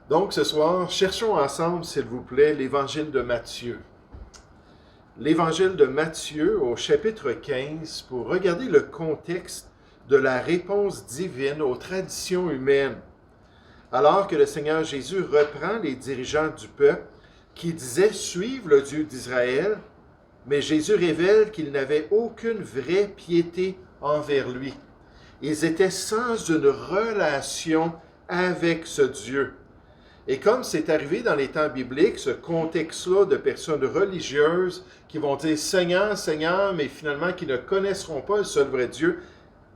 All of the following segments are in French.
Donc ce soir, cherchons ensemble, s'il vous plaît, l'Évangile de Matthieu. L'Évangile de Matthieu au chapitre 15 pour regarder le contexte de la réponse divine aux traditions humaines. Alors que le Seigneur Jésus reprend les dirigeants du peuple qui disaient suivre le Dieu d'Israël, mais Jésus révèle qu'ils n'avaient aucune vraie piété envers lui. Ils étaient sans une relation avec ce Dieu. Et comme c'est arrivé dans les temps bibliques, ce contexte-là de personnes religieuses qui vont dire Seigneur, Seigneur, mais finalement qui ne connaîtront pas le seul vrai Dieu,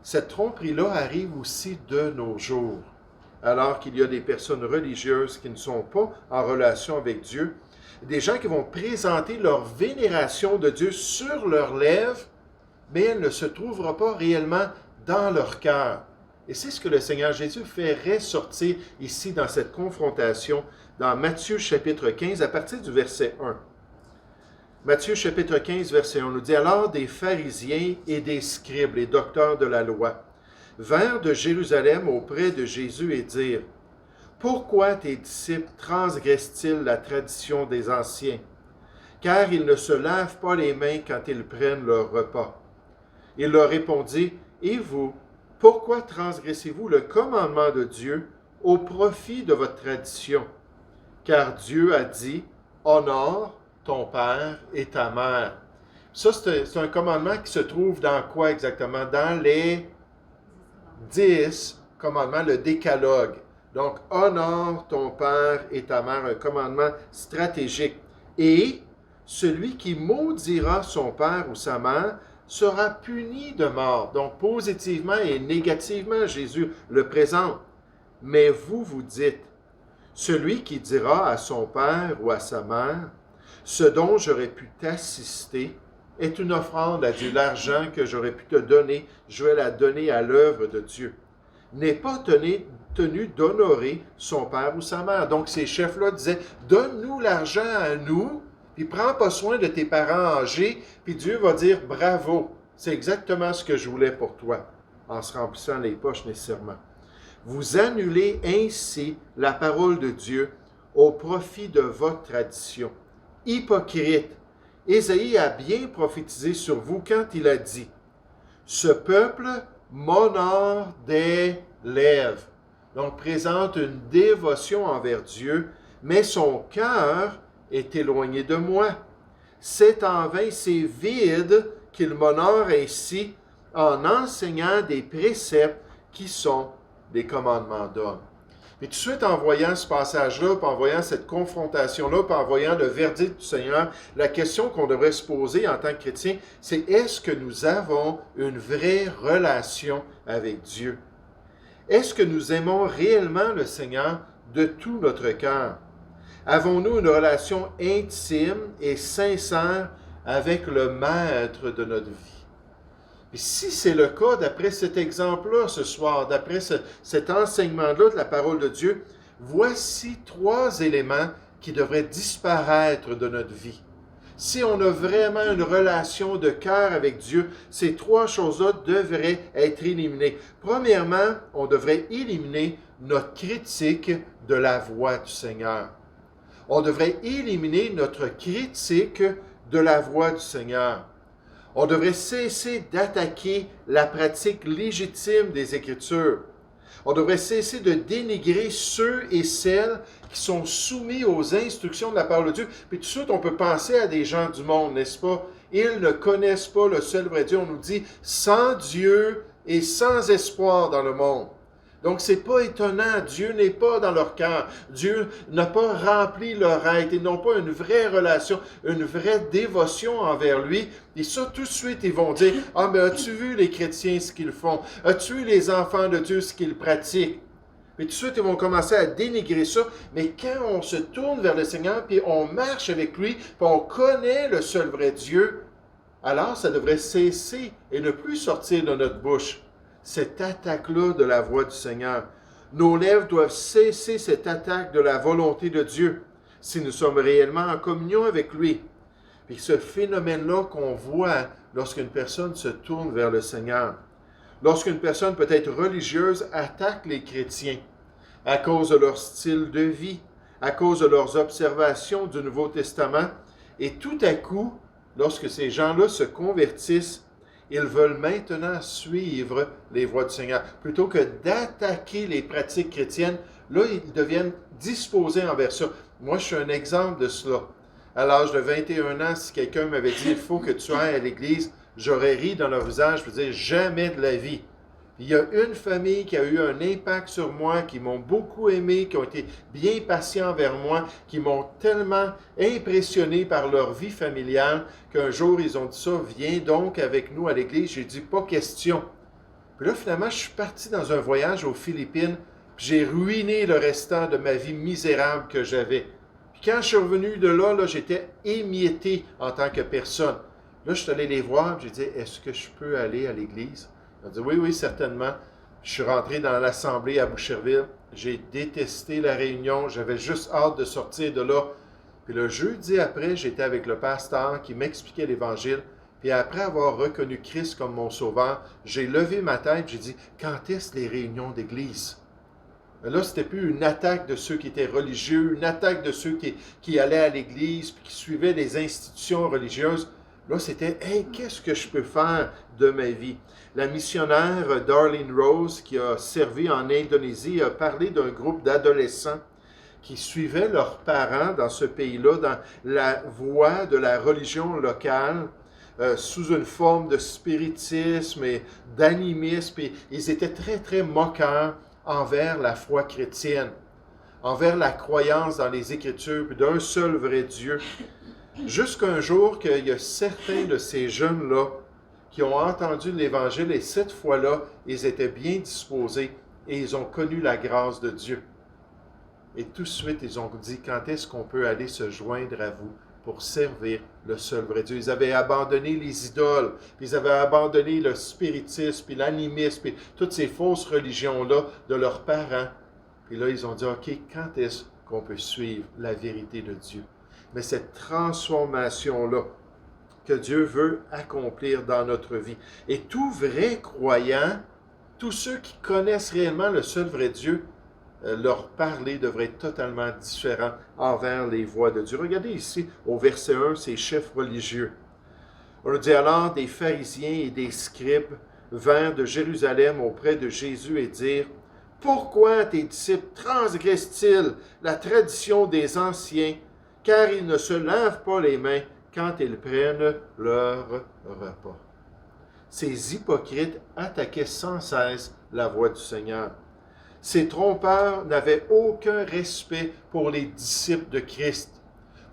cette tromperie-là arrive aussi de nos jours. Alors qu'il y a des personnes religieuses qui ne sont pas en relation avec Dieu, des gens qui vont présenter leur vénération de Dieu sur leurs lèvres, mais elle ne se trouvera pas réellement dans leur cœur. Et c'est ce que le Seigneur Jésus fait ressortir ici dans cette confrontation dans Matthieu chapitre 15 à partir du verset 1. Matthieu chapitre 15 verset 1 nous dit « Alors des pharisiens et des scribes, les docteurs de la loi, vinrent de Jérusalem auprès de Jésus et dirent « Pourquoi tes disciples transgressent-ils la tradition des anciens? Car ils ne se lavent pas les mains quand ils prennent leur repas. » Il leur répondit « Et vous, pourquoi transgressez-vous le commandement de Dieu au profit de votre tradition? Car Dieu a dit, honore ton père et ta mère. » Ça, c'est un commandement qui se trouve dans quoi exactement? Dans les 10 commandements, le décalogue. Donc, honore ton père et ta mère, un commandement stratégique. Et celui qui maudira son père ou sa mère sera puni de mort. Donc, positivement et négativement, Jésus le présente. Mais vous, vous dites, celui qui dira à son père ou à sa mère, ce dont j'aurais pu t'assister est une offrande à Dieu. L'argent que j'aurais pu te donner, je vais la donner à l'œuvre de Dieu. N'est pas tenu d'honorer son père ou sa mère. Donc, ces chefs-là disaient, donne-nous l'argent à nous, puis prends pas soin de tes parents âgés, puis Dieu va dire bravo. C'est exactement ce que je voulais pour toi, en se remplissant les poches nécessairement. Vous annulez ainsi la parole de Dieu au profit de votre tradition. Hypocrite, Ésaïe a bien prophétisé sur vous quand il a dit « Ce peuple m'honore des lèvres. » Donc présente une dévotion envers Dieu, mais son cœur est éloigné de moi. C'est en vain, c'est vide qu'il m'honore ainsi en enseignant des préceptes qui sont des commandements d'hommes. Et tout de suite, en voyant ce passage-là, en voyant cette confrontation-là, en voyant le verdict du Seigneur, la question qu'on devrait se poser en tant que chrétien, c'est est-ce que nous avons une vraie relation avec Dieu? Est-ce que nous aimons réellement le Seigneur de tout notre cœur? Avons-nous une relation intime et sincère avec le Maître de notre vie? Et si c'est le cas, d'après cet exemple-là ce soir, d'après cet enseignement-là de la parole de Dieu, voici 3 éléments qui devraient disparaître de notre vie. Si on a vraiment une relation de cœur avec Dieu, ces 3 choses-là devraient être éliminées. Premièrement, on devrait éliminer notre critique de la voix du Seigneur. On devrait éliminer notre critique de la voix du Seigneur. On devrait cesser d'attaquer la pratique légitime des Écritures. On devrait cesser de dénigrer ceux et celles qui sont soumis aux instructions de la parole de Dieu. Puis tout de suite, on peut penser à des gens du monde, n'est-ce pas? Ils ne connaissent pas le seul vrai Dieu. On nous dit « sans Dieu et sans espoir dans le monde ». Donc, ce n'est pas étonnant. Dieu n'est pas dans leur cœur. Dieu n'a pas rempli leur être. Ils n'ont pas une vraie relation, une vraie dévotion envers lui. Et ça, tout de suite, ils vont dire, « Ah, mais as-tu vu les chrétiens ce qu'ils font? As-tu vu les enfants de Dieu ce qu'ils pratiquent? » Puis tout de suite, ils vont commencer à dénigrer ça. Mais quand on se tourne vers le Seigneur, puis on marche avec lui, puis on connaît le seul vrai Dieu, alors ça devrait cesser et ne plus sortir de notre bouche. Cette attaque-là de la voix du Seigneur. Nos lèvres doivent cesser cette attaque de la volonté de Dieu si nous sommes réellement en communion avec lui. Puis ce phénomène-là qu'on voit lorsqu'une personne se tourne vers le Seigneur, lorsqu'une personne peut-être religieuse attaque les chrétiens, à cause de leur style de vie, à cause de leurs observations du Nouveau Testament. Et tout à coup, lorsque ces gens-là se convertissent, ils veulent maintenant suivre les voies du Seigneur. Plutôt que d'attaquer les pratiques chrétiennes, là, ils deviennent disposés envers ça. Moi, je suis un exemple de cela. À l'âge de 21 ans, si quelqu'un m'avait dit « il faut que tu ailles à l'église », j'aurais ri dans leur visage, je me disais « jamais de la vie ». Il y a une famille qui a eu un impact sur moi, qui m'ont beaucoup aimé, qui ont été bien patients envers moi, qui m'ont tellement impressionné par leur vie familiale qu'un jour ils ont dit ça, viens donc avec nous à l'église. J'ai dit pas question. Puis là, finalement, je suis parti dans un voyage aux Philippines, puis j'ai ruiné le restant de ma vie misérable que j'avais. Puis quand je suis revenu de là, j'étais émietté en tant que personne. Là, je suis allé les voir, j'ai dit, est-ce que je peux aller à l'église? Ils ont dit, oui, oui, certainement. Je suis rentré dans l'assemblée à Boucherville. J'ai détesté la réunion. J'avais juste hâte de sortir de là. Puis le jeudi après, j'étais avec le pasteur qui m'expliquait l'Évangile. Puis après avoir reconnu Christ comme mon sauveur, j'ai levé ma tête et j'ai dit, quand est-ce les réunions d'église? Là, c'était plus une attaque de ceux qui étaient religieux, une attaque de ceux qui allaient à l'église puis qui suivaient des institutions religieuses. Là, c'était « Hey, qu'est-ce que je peux faire de ma vie? » La missionnaire Darlene Rose, qui a servi en Indonésie, a parlé d'un groupe d'adolescents qui suivaient leurs parents dans ce pays-là, dans la voie de la religion locale, sous une forme de spiritisme et d'animisme. Et ils étaient très, très moqueurs envers la foi chrétienne, envers la croyance dans les Écritures, puis d'un seul vrai Dieu. Jusqu'à un jour qu'il y a certains de ces jeunes-là qui ont entendu l'Évangile et cette fois-là, ils étaient bien disposés et ils ont connu la grâce de Dieu. Et tout de suite, ils ont dit, quand est-ce qu'on peut aller se joindre à vous pour servir le seul vrai Dieu? Ils avaient abandonné les idoles, puis ils avaient abandonné le spiritisme, puis l'animisme, puis toutes ces fausses religions-là de leurs parents. Puis là, ils ont dit, OK, quand est-ce qu'on peut suivre la vérité de Dieu? Mais cette transformation-là que Dieu veut accomplir dans notre vie. Et tout vrai croyant, tous ceux qui connaissent réellement le seul vrai Dieu, leur parler devrait être totalement différent envers les voies de Dieu. Regardez ici, au verset 1, ces chefs religieux. On nous dit alors, des pharisiens et des scribes vinrent de Jérusalem auprès de Jésus et dirent, « Pourquoi tes disciples transgressent-ils la tradition des anciens, car ils ne se lavent pas les mains quand ils prennent leur repas. » Ces hypocrites attaquaient sans cesse la voie du Seigneur. Ces trompeurs n'avaient aucun respect pour les disciples de Christ,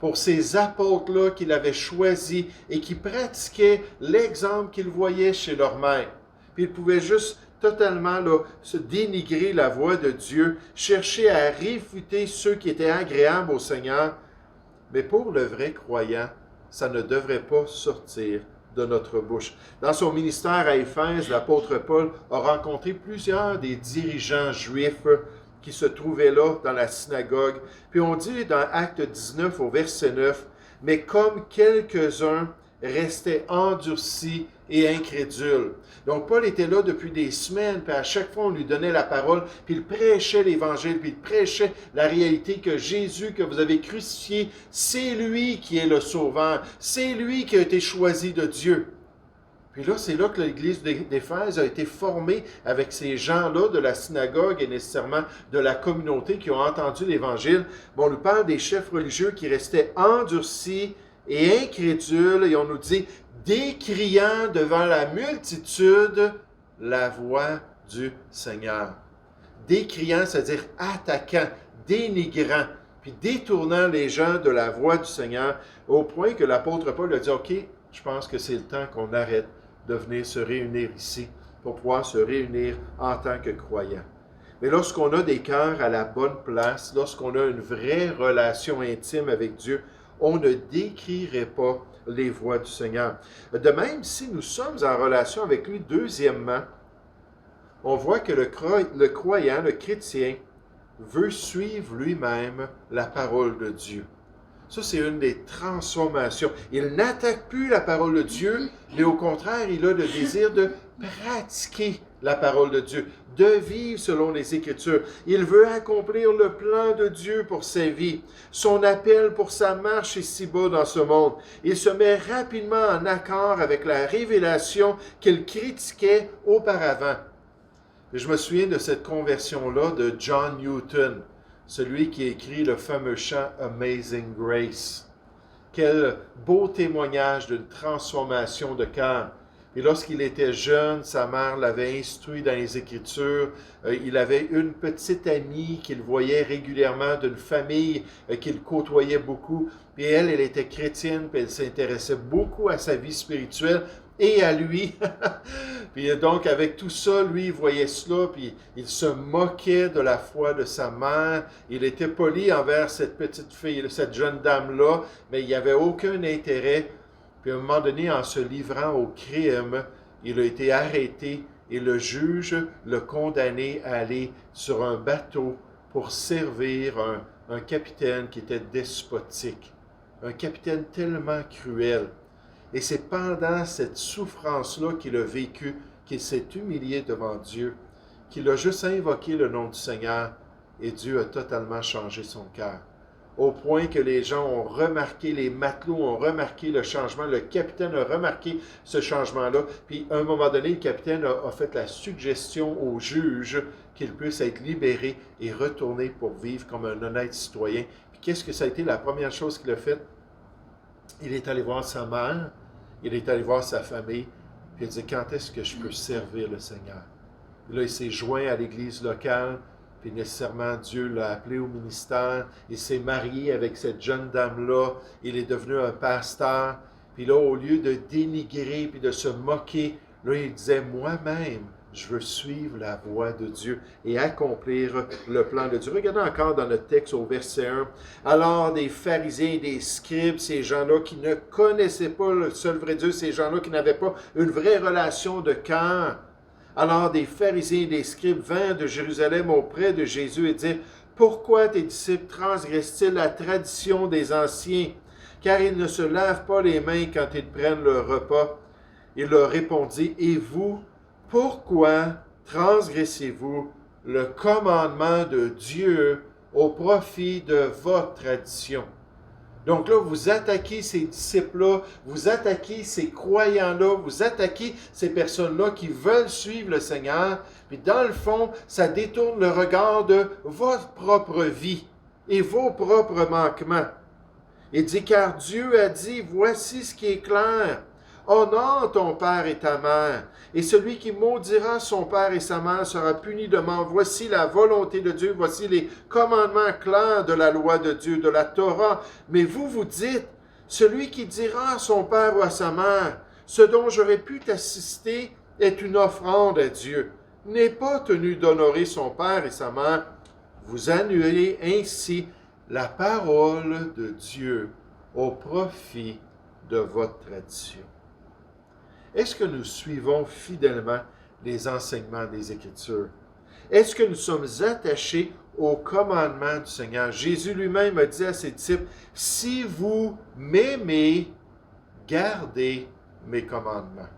pour ces apôtres-là qu'il avait choisis et qui pratiquaient l'exemple qu'ils voyaient chez leur maître. Puis ils pouvaient juste totalement se dénigrer la voie de Dieu, chercher à réfuter ceux qui étaient agréables au Seigneur. Mais pour le vrai croyant, ça ne devrait pas sortir de notre bouche. Dans son ministère à Éphèse, l'apôtre Paul a rencontré plusieurs des dirigeants juifs qui se trouvaient là dans la synagogue. Puis on dit dans Acte 19 au verset 9, « Mais comme quelques-uns restaient endurcis et incrédules. » Donc Paul était là depuis des semaines, puis à chaque fois on lui donnait la parole, puis il prêchait l'Évangile, puis il prêchait la réalité que Jésus que vous avez crucifié, c'est lui qui est le Sauveur, c'est lui qui a été choisi de Dieu. Puis là, c'est là que l'Église d'Éphèse a été formée avec ces gens-là de la synagogue et nécessairement de la communauté qui ont entendu l'Évangile. Bon, on nous parle des chefs religieux qui restaient endurcis et incrédules, et on nous dit décriant devant la multitude la voix du Seigneur. Décriant, c'est-à-dire attaquant, dénigrant, puis détournant les gens de la voix du Seigneur, au point que l'apôtre Paul a dit, OK, je pense que c'est le temps qu'on arrête de venir se réunir ici pour pouvoir se réunir en tant que croyants. Mais lorsqu'on a des cœurs à la bonne place, lorsqu'on a une vraie relation intime avec Dieu, on ne décrirait pas les voies du Seigneur. De même, si nous sommes en relation avec lui, deuxièmement, on voit que le croyant, le chrétien, veut suivre lui-même la parole de Dieu. Ça, c'est une des transformations. Il n'attaque plus la parole de Dieu, mais au contraire, il a le désir de pratiquer la parole de Dieu, de vivre selon les Écritures. Il veut accomplir le plan de Dieu pour sa vie, son appel pour sa marche ici-bas dans ce monde. Il se met rapidement en accord avec la révélation qu'il critiquait auparavant. Et je me souviens de cette conversion-là de John Newton, celui qui écrit le fameux chant Amazing Grace. Quel beau témoignage d'une transformation de cœur. Et lorsqu'il était jeune, sa mère l'avait instruit dans les Écritures. Il avait une petite amie qu'il voyait régulièrement, d'une famille qu'il côtoyait beaucoup. Puis elle était chrétienne, puis elle s'intéressait beaucoup à sa vie spirituelle et à lui. Puis donc, avec tout ça, lui, il voyait cela, puis il se moquait de la foi de sa mère. Il était poli envers cette petite fille, cette jeune dame-là, mais il n'y avait aucun intérêt. Puis à un moment donné, en se livrant au crime, il a été arrêté et le juge l'a condamné à aller sur un bateau pour servir un capitaine qui était despotique, un capitaine tellement cruel. Et c'est pendant cette souffrance-là qu'il a vécu, qu'il s'est humilié devant Dieu, qu'il a juste invoqué le nom du Seigneur et Dieu a totalement changé son cœur. Au point que les gens ont remarqué, les matelots ont remarqué le changement, le capitaine a remarqué ce changement-là, puis à un moment donné, le capitaine a fait la suggestion au juge qu'il puisse être libéré et retourner pour vivre comme un honnête citoyen. Puis qu'est-ce que ça a été la première chose qu'il a faite? Il est allé voir sa mère, il est allé voir sa famille, puis il a dit, quand est-ce que je peux servir le Seigneur? Et là, il s'est joint à l'église locale, puis nécessairement, Dieu l'a appelé au ministère. Il s'est marié avec cette jeune dame-là. Il est devenu un pasteur. Puis là, au lieu de dénigrer puis de se moquer, là, il disait, moi-même, je veux suivre la voie de Dieu et accomplir le plan de Dieu. Regardez encore dans notre texte au verset 1. Alors des pharisiens et des scribes, ces gens-là qui ne connaissaient pas le seul vrai Dieu, ces gens-là qui n'avaient pas une vraie relation de cœur, alors des pharisiens et des scribes vinrent de Jérusalem auprès de Jésus et dirent, « Pourquoi tes disciples transgressent-ils la tradition des anciens, car ils ne se lavent pas les mains quand ils prennent leur repas? » Il leur répondit, « Et vous, pourquoi transgressez-vous le commandement de Dieu au profit de votre tradition? » Donc là, vous attaquez ces disciples-là, vous attaquez ces croyants-là, vous attaquez ces personnes-là qui veulent suivre le Seigneur. Puis dans le fond, ça détourne le regard de votre propre vie et vos propres manquements. Il dit, car Dieu a dit, voici ce qui est clair. Honore ton père et ta mère, et celui qui maudira son père et sa mère sera puni de mort. Voici la volonté de Dieu, voici les commandements clairs de la loi de Dieu, de la Torah. Mais vous, vous dites, celui qui dira à son père ou à sa mère, ce dont j'aurais pu t'assister est une offrande à Dieu, n'est pas tenu d'honorer son père et sa mère. Vous annulez ainsi la parole de Dieu au profit de votre tradition. Est-ce que nous suivons fidèlement les enseignements des Écritures? Est-ce que nous sommes attachés aux commandements du Seigneur? Jésus lui-même a dit à ses disciples, « Si vous m'aimez, gardez mes commandements. »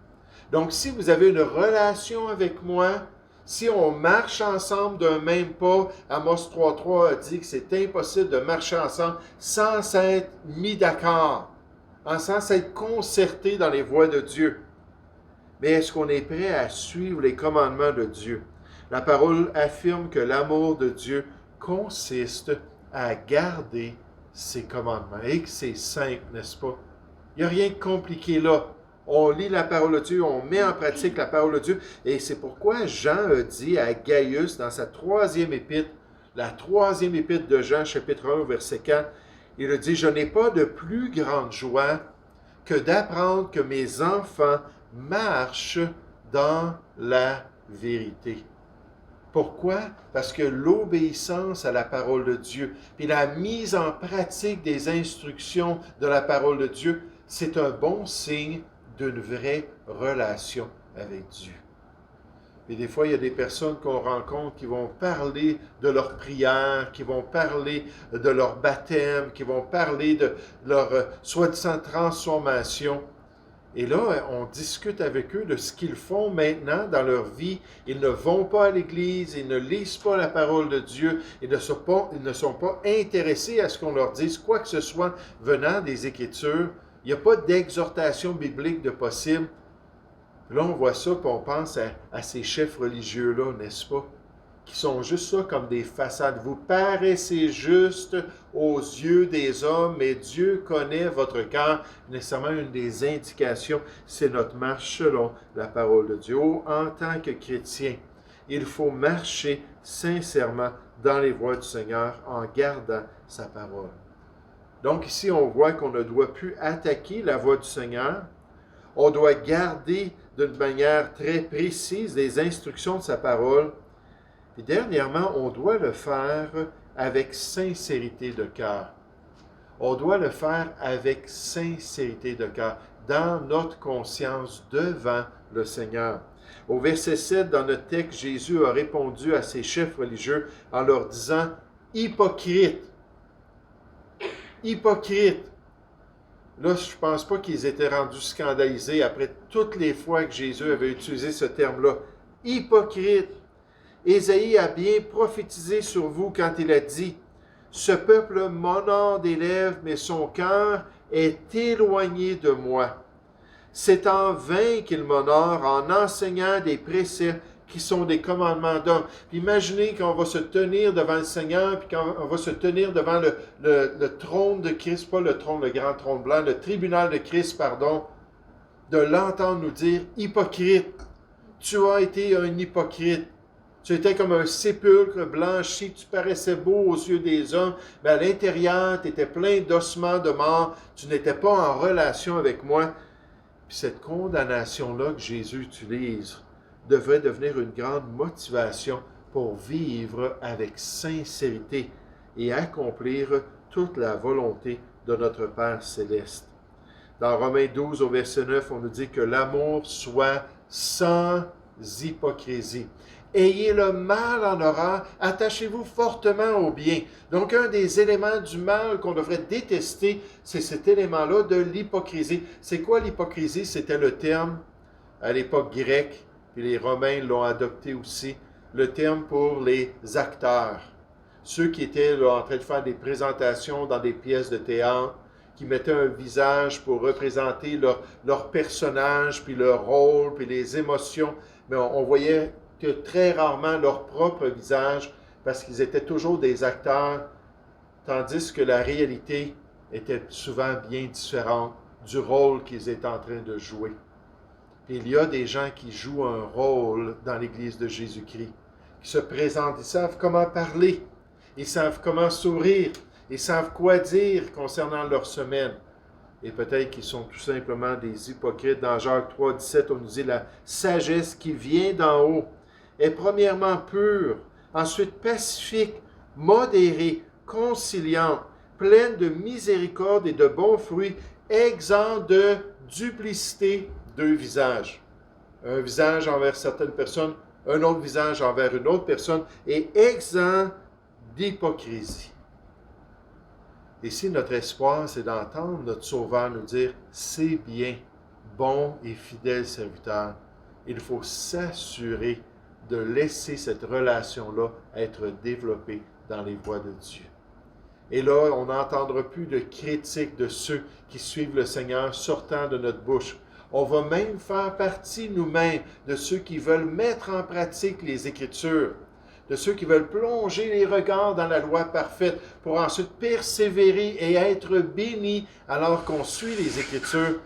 Donc, si vous avez une relation avec moi, si on marche ensemble d'un même pas, Amos 3.3 a dit que c'est impossible de marcher ensemble sans s'être mis d'accord, sans s'être concerté dans les voies de Dieu. Mais est-ce qu'on est prêt à suivre les commandements de Dieu? La parole affirme que l'amour de Dieu consiste à garder ses commandements et que c'est simple, n'est-ce pas? Il n'y a rien de compliqué là. On lit la parole de Dieu, on met en pratique la parole de Dieu. Et c'est pourquoi Jean a dit à Gaius dans sa troisième épître, la troisième épître de Jean, chapitre 1, verset 4, il a dit, « Je n'ai pas de plus grande joie que d'apprendre que mes enfants marchent dans la vérité. » Pourquoi? Parce que l'obéissance à la parole de Dieu, puis la mise en pratique des instructions de la parole de Dieu, c'est un bon signe d'une vraie relation avec Dieu. Et des fois, il y a des personnes qu'on rencontre qui vont parler de leur prière, qui vont parler de leur baptême, qui vont parler de leur soi-disant transformation. Et là, on discute avec eux de ce qu'ils font maintenant dans leur vie. Ils ne vont pas à l'Église, ils ne lisent pas la parole de Dieu, ils ne sont pas intéressés à ce qu'on leur dise quoi que ce soit venant des Écritures. Il n'y a pas d'exhortation biblique de possible. Là, on voit ça, puis on pense à ces chefs religieux-là, n'est-ce pas? Qui sont juste ça comme des façades. Vous paraissez juste aux yeux des hommes, mais Dieu connaît votre cœur. Nécessairement, une des indications, c'est notre marche selon la parole de Dieu. En tant que chrétien, il faut marcher sincèrement dans les voies du Seigneur en gardant sa parole. Donc ici, on voit qu'on ne doit plus attaquer la voie du Seigneur. On doit garder d'une manière très précise les instructions de sa parole. Et dernièrement, on doit le faire avec sincérité de cœur. On doit le faire avec sincérité de cœur, dans notre conscience devant le Seigneur. Au verset 7, dans notre texte, Jésus a répondu à ses chefs religieux en leur disant « Hypocrite ». Hypocrite. Là, je ne pense pas qu'ils étaient rendus scandalisés après toutes les fois que Jésus avait utilisé ce terme-là. Hypocrite. Ésaïe a bien prophétisé sur vous quand il a dit « Ce peuple m'honore des lèvres, mais son cœur est éloigné de moi. C'est en vain qu'il m'honore en enseignant des préceptes qui sont des commandements d'hommes. » Imaginez qu'on va se tenir devant le Seigneur, puis qu'on va se tenir devant le trône de Christ, pas le trône, le grand trône blanc, le tribunal de Christ, pardon, de l'entendre nous dire « Hypocrite, tu as été un hypocrite. » Tu étais comme un sépulcre blanchi, tu paraissais beau aux yeux des hommes, mais à l'intérieur, tu étais plein d'ossements de mort, tu n'étais pas en relation avec moi. Puis cette condamnation-là que Jésus utilise devrait devenir une grande motivation pour vivre avec sincérité et accomplir toute la volonté de notre Père céleste. Dans Romains 12, au verset 9, on nous dit que l'amour soit sans hypocrisie. Ayez le mal en horreur, attachez-vous fortement au bien. Donc, un des éléments du mal qu'on devrait détester, c'est cet élément-là de l'hypocrisie. C'est quoi l'hypocrisie? C'était le terme à l'époque grecque, puis les Romains l'ont adopté aussi, le terme pour les acteurs. Ceux qui étaient là, en train de faire des présentations dans des pièces de théâtre, qui mettaient un visage pour représenter leur personnage, puis leur rôle, puis les émotions. Mais on voyait que très rarement leur propre visage, parce qu'ils étaient toujours des acteurs, tandis que la réalité était souvent bien différente du rôle qu'ils étaient en train de jouer. Et il y a des gens qui jouent un rôle dans l'Église de Jésus-Christ, qui se présentent, ils savent comment parler, ils savent comment sourire, ils savent quoi dire concernant leur semaine. Et peut-être qu'ils sont tout simplement des hypocrites. Dans Jacques 3, 17, on nous dit la sagesse qui vient d'en haut est premièrement pure, ensuite pacifique, modérée, conciliante, pleine de miséricorde et de bons fruits, exempt de duplicité, deux visages. Un visage envers certaines personnes, un autre visage envers une autre personne, et exempt d'hypocrisie. Et si notre espoir, c'est d'entendre notre Sauveur nous dire « C'est bien, bon et fidèle serviteur », il faut s'assurer de laisser cette relation-là être développée dans les voies de Dieu. Et là, on n'entendra plus de critiques de ceux qui suivent le Seigneur sortant de notre bouche. On va même faire partie nous-mêmes de ceux qui veulent mettre en pratique les Écritures, de ceux qui veulent plonger les regards dans la loi parfaite pour ensuite persévérer et être bénis alors qu'on suit les Écritures,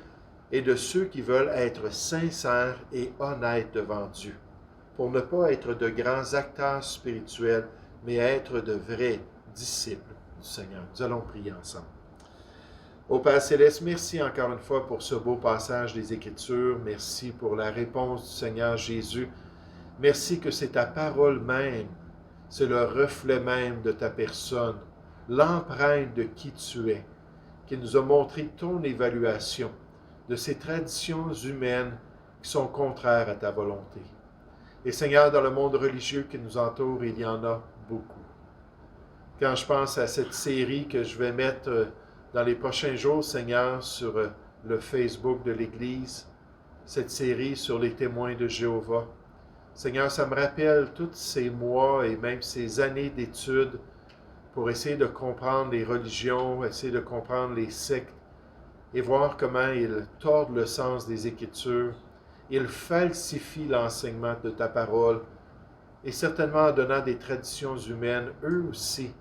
et de ceux qui veulent être sincères et honnêtes devant Dieu, pour ne pas être de grands acteurs spirituels, mais être de vrais disciples du Seigneur. Nous allons prier ensemble. Ô Père Céleste, merci encore une fois pour ce beau passage des Écritures. Merci pour la réponse du Seigneur Jésus. Merci que c'est ta parole même, c'est le reflet même de ta personne, l'empreinte de qui tu es, qui nous a montré ton évaluation de ces traditions humaines qui sont contraires à ta volonté. Et Seigneur, dans le monde religieux qui nous entoure, il y en a beaucoup. Quand je pense à cette série que je vais mettre dans les prochains jours, Seigneur, sur le Facebook de l'Église, cette série sur les témoins de Jéhovah. Seigneur, ça me rappelle tous ces mois et même ces années d'études pour essayer de comprendre les religions, essayer de comprendre les sectes et voir comment ils tordent le sens des Écritures, ils falsifient l'enseignement de ta parole et certainement en donnant des traditions humaines, eux aussi,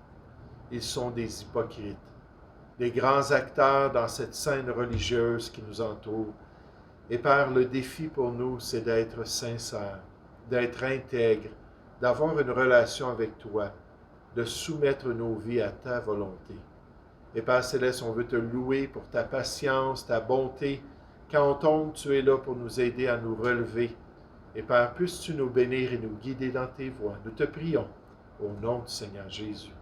ils sont des hypocrites, des grands acteurs dans cette scène religieuse qui nous entoure. Et Père, le défi pour nous, c'est d'être sincère, d'être intègre, d'avoir une relation avec toi, de soumettre nos vies à ta volonté. Et Père Céleste, on veut te louer pour ta patience, ta bonté. Quand on tombe, tu es là pour nous aider à nous relever. Et Père, puisses-tu nous bénir et nous guider dans tes voies. Nous te prions au nom du Seigneur Jésus.